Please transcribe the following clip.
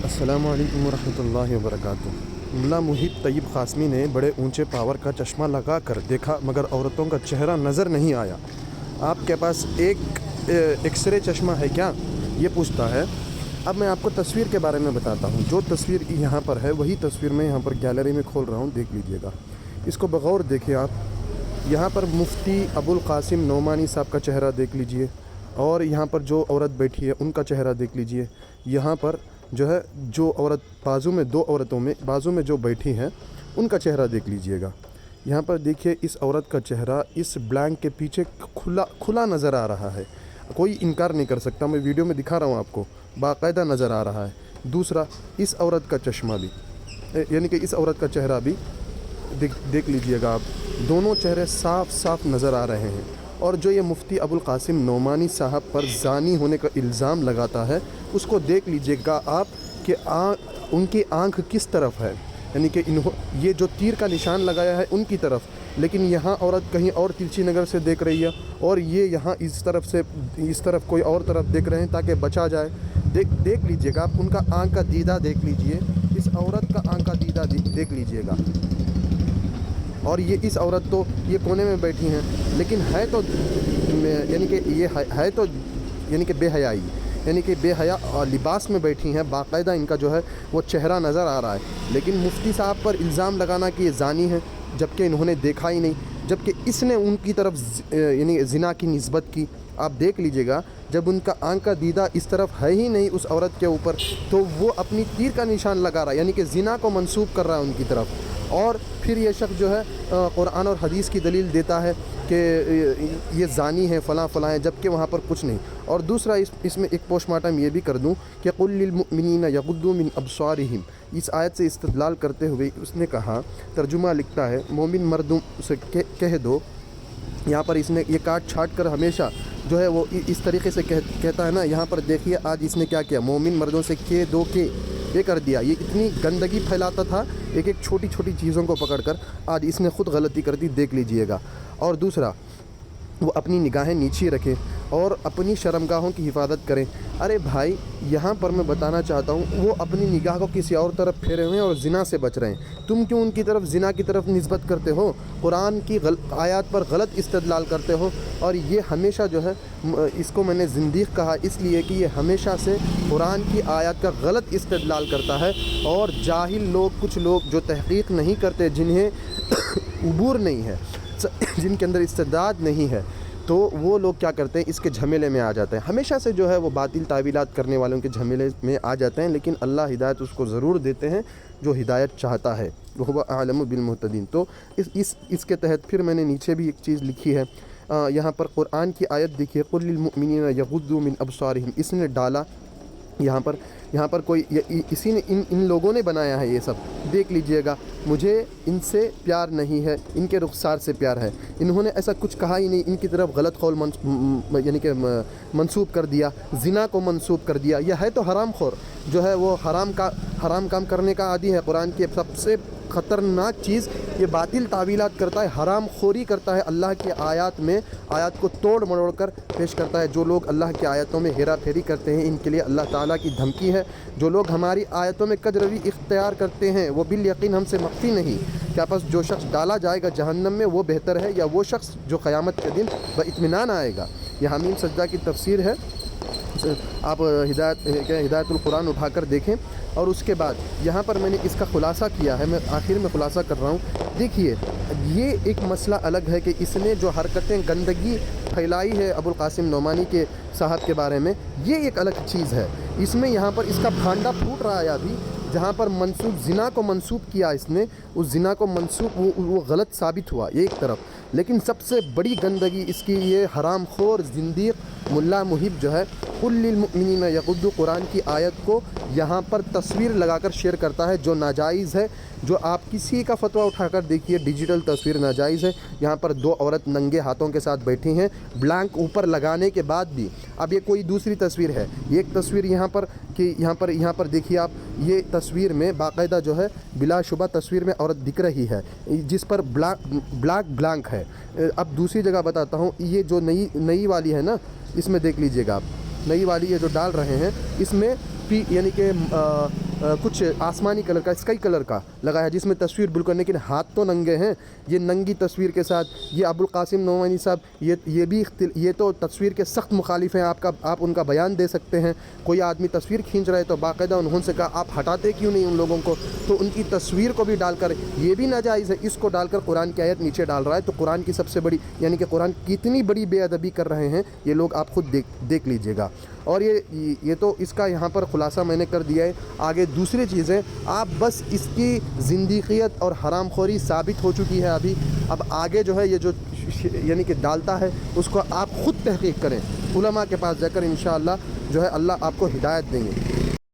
अस्सलामु अलैकुम वरहमतुल्लाहि वबरकातुह। मुल्ला मुहित तैयब क़ासमी ने बड़े ऊंचे पावर का चश्मा लगा कर देखा मगर औरतों का चेहरा नज़र नहीं आया। आपके पास एक एक्सरे चश्मा है क्या, ये पूछता है। अब मैं आपको तस्वीर के बारे में बताता हूँ। जो तस्वीर यहाँ पर है वही तस्वीर मैं यहाँ पर गैलरी में खोल रहा हूँ, देख लीजिएगा। इसको बगौर देखिए आप। यहाँ पर मुफ्ती अबुल क़ासिम नोमानी साहब का चेहरा देख लीजिए, और यहाँ पर जो औरत बैठी है उनका चेहरा देख लीजिए। यहाँ पर जो है जो औरत बाजू में, दो औरतों में बाजू में जो बैठी हैं उनका चेहरा देख लीजिएगा। यहाँ पर देखिए इस औरत का चेहरा इस ब्लैंक के पीछे खुला नज़र आ रहा है। कोई इनकार नहीं कर सकता, मैं वीडियो में दिखा रहा हूँ आपको, बाकायदा नज़र आ रहा है। दूसरा, इस औरत का चश्मा भी, यानी कि इस औरत का चेहरा भी देख लीजिएगा आप। दोनों चेहरे साफ साफ नज़र आ रहे हैं। और जो ये मुफ्ती अबुल क़ासिम नोमानी साहब पर ज़ानी होने का इल्ज़ाम लगाता है, उसको देख लीजिएगा आप कि उनकी आंख किस तरफ है, यानी कि ये जो तीर का निशान लगाया है उनकी तरफ, लेकिन यहाँ औरत कहीं और तिरछी नज़र से देख रही है, और ये यहाँ इस तरफ से इस तरफ कोई और तरफ देख रहे हैं ताकि बचा जाए। देख लीजिएगा आप, उनका आंख का दीदा देख लीजिए, इस औरत का आंख का दीदा देख लीजिएगा। और ये इस औरत तो ये कोने में बैठी हैं, लेकिन है तो यानी कि ये है तो यानी कि बेहयाई, यानी कि बेहया लिबास में बैठी हैं। बाकायदा इनका जो है वो चेहरा नज़र आ रहा है। लेकिन मुफ्ती साहब पर इल्ज़ाम लगाना कि ये ज़ानी है, जबकि इन्होंने देखा ही नहीं, जबकि इसने उनकी तरफ यानी ज़िना की निस्बत की। आप देख लीजिएगा, जब उनका आंख का दीदा इस तरफ है ही नहीं उस औरत के ऊपर, तो वो अपनी तीर का निशान लगा रहा है, यानी कि ज़िना को मंसूब कर रहा है उनकी तरफ। और फिर ये शख्स जो है कुरान और हदीस की दलील देता है कि ये ज़ानी है, फ़लाँ फ़लाँ है, जबकि वहाँ पर कुछ नहीं। और दूसरा, इसमें एक पोस्टमार्टम ये भी कर दूँ कि कुल लिल मुमिनीना यग़ुद्दू मिन अब्सारिहिम, इस आयत से इस्तदलाल करते हुए उसने कहा, तर्जुमा लिखता है, मोमिन मर्दों से कह दो। यहाँ पर इसने ये काट छाट कर हमेशा जो है वो इस तरीके से कहता है ना। यहाँ पर देखिए आज इसने क्या किया, मोमिन मर्दों से के दो के ये कर दिया। ये इतनी गंदगी फैलाता था एक एक छोटी छोटी चीज़ों को पकड़कर, आज इसने ख़ुद गलती कर दी, देख लीजिएगा। और दूसरा, वो अपनी निगाहें नीची रखें और अपनी शर्मगाहों की हिफाजत करें। अरे भाई, यहाँ पर मैं बताना चाहता हूँ, वो अपनी निगाह को किसी और तरफ फेरे हुए हैं और ज़िना से बच रहे हैं। तुम क्यों उनकी तरफ, ज़िना की तरफ निस्बत करते हो, कुरान की आयत पर गलत इस्तदलाल करते हो। और ये हमेशा जो है, इसको मैंने ज़िंदीक़ कहा इसलिए कि ये हमेशा से कुरान की आयत का गलत इस्तदलाल करता है। और जाहिल लोग, कुछ लोग जो तहक़ीक़ नहीं करते, जिन्हें उबूर नहीं है, जिनके अंदर इस्तेदाद नहीं है, तो वो लोग क्या करते हैं, इसके झमेले में आ जाते हैं। हमेशा से जो है वो बातिल तावीलात करने वालों के झमेले में आ जाते हैं, लेकिन अल्लाह हिदायत उसको ज़रूर देते हैं जो हिदायत चाहता है, वो हुवा आलमु बिल मुहतदीन। तो इसके तहत फिर मैंने नीचे भी एक चीज़ लिखी है। यहाँ पर कुरान की आयत देखिए, कुल लिल मुमिनीना यग़ुद्दू मिन अब्सारिहिम, इसने डाला यहाँ पर कोई इसी ने इन लोगों ने बनाया है ये सब, देख लीजिएगा। मुझे इनसे प्यार नहीं है, इनके रुखसार से प्यार है। इन्होंने ऐसा कुछ कहा ही नहीं, इनकी तरफ गलत कौल यानी कि मंसूब कर दिया, ज़िना को मंसूब कर दिया। यह है तो हराम खोर, जो है वो हराम काम करने का आदी है। कुरान की सबसे ख़तरनाक चीज़ ये बातिल तावीलात करता है, हराम खोरी करता है, अल्लाह की आयत में आयत को तोड़ मरोड़ कर पेश करता है। जो लोग अल्लाह की आयतों में हेरा फेरी करते हैं, इनके लिए अल्लाह ताला की धमकी है। जो लोग हमारी आयतों में कजरवी इख्तियार करते हैं, वो बिल यकीन हमसे मख्फी नहीं। क्या बस जो शख्स डाला जाएगा जहन्नम में वो बेहतर है, या वो शख्स जो क़यामत के दिन बइत्मीनान आएगा। यह हमीम सज्जा की तफसीर है, आप हिदायतुल कुरान उठाकर देखें। और उसके बाद यहाँ पर मैंने इसका ख़ुलासा किया है, मैं आखिर में ख़ुलासा कर रहा हूँ। देखिए, ये एक मसला अलग है कि इसने जो हरकतें गंदगी फैलाई है अबुल क़ासिम नोमानी के साहब के बारे में, ये एक अलग चीज़ है। इसमें यहाँ पर इसका भांडा फूट रहा है अभी, जहाँ पर मंसूब ज़िना को मंसूब किया इसने, उस ज़िना को मंसूब वो गलत साबित हुआ ये एक तरफ। लेकिन सबसे बड़ी गंदगी इसकी ये हराम खोर ज़िंदीक़ मुल्ला मुहिब जो है, कुल लिल मुमिनीना यग़ुद्दू, कुरान की आयत को यहाँ पर तस्वीर लगाकर शेयर करता है, जो नाजायज़ है। जो आप किसी का फतवा उठाकर देखिए, डिजिटल तस्वीर नाजायज़ है। यहाँ पर दो औरत नंगे हाथों के साथ बैठी हैं, ब्लैंक ऊपर लगाने के बाद भी। अब ये कोई दूसरी तस्वीर है, ये एक तस्वीर यहाँ पर कि यहाँ पर देखिए आप, ये तस्वीर में बाकायदा जो है बिलाशुबा तस्वीर में औरत दिख रही है, जिस पर ब्लैंक है। अब दूसरी जगह बताता हूँ, ये जो नई वाली है ना, इसमें देख लीजिएगा आप, नई वाली ये जो डाल रहे हैं, इसमें यानी कि कुछ आसमानी कलर का, स्काई कलर का लगाया जिसमें तस्वीर बिल्कुल, लेकिन हाथ तो नंगे हैं। ये नंगी तस्वीर के साथ ये अबुल कासिम नोमानी साहब ये तो तस्वीर के सख्त मुखालिफ हैं। आप उनका बयान दे सकते हैं। कोई आदमी तस्वीर खींच रहा है तो बाकायदा उन्होंने कहा आप हटाते क्यों नहीं उन लोगों को। तो उनकी तस्वीर को भी डालकर ये भी नाजायज़ है, इसको डालकर कुरान की आयत नीचे डाल रहा है। तो कुरान की सबसे बड़ी यानी कि कुरान कितनी बड़ी बेअदबी कर रहे हैं ये लोग, आप खुद देख लीजिएगा। और ये तो इसका यहाँ पर खुलासा मैंने कर दिया है। आगे दूसरी चीज़ें आप बस इसकी ज़िंदगियत और हरामखोरी साबित हो चुकी है अभी। अब आगे जो है ये जो यानी कि डालता है उसको आप ख़ुद तहक़ीक़ करें, उलमा के पास जाकर इंशाअल्लाह जो है अल्लाह आपको हिदायत देंगे।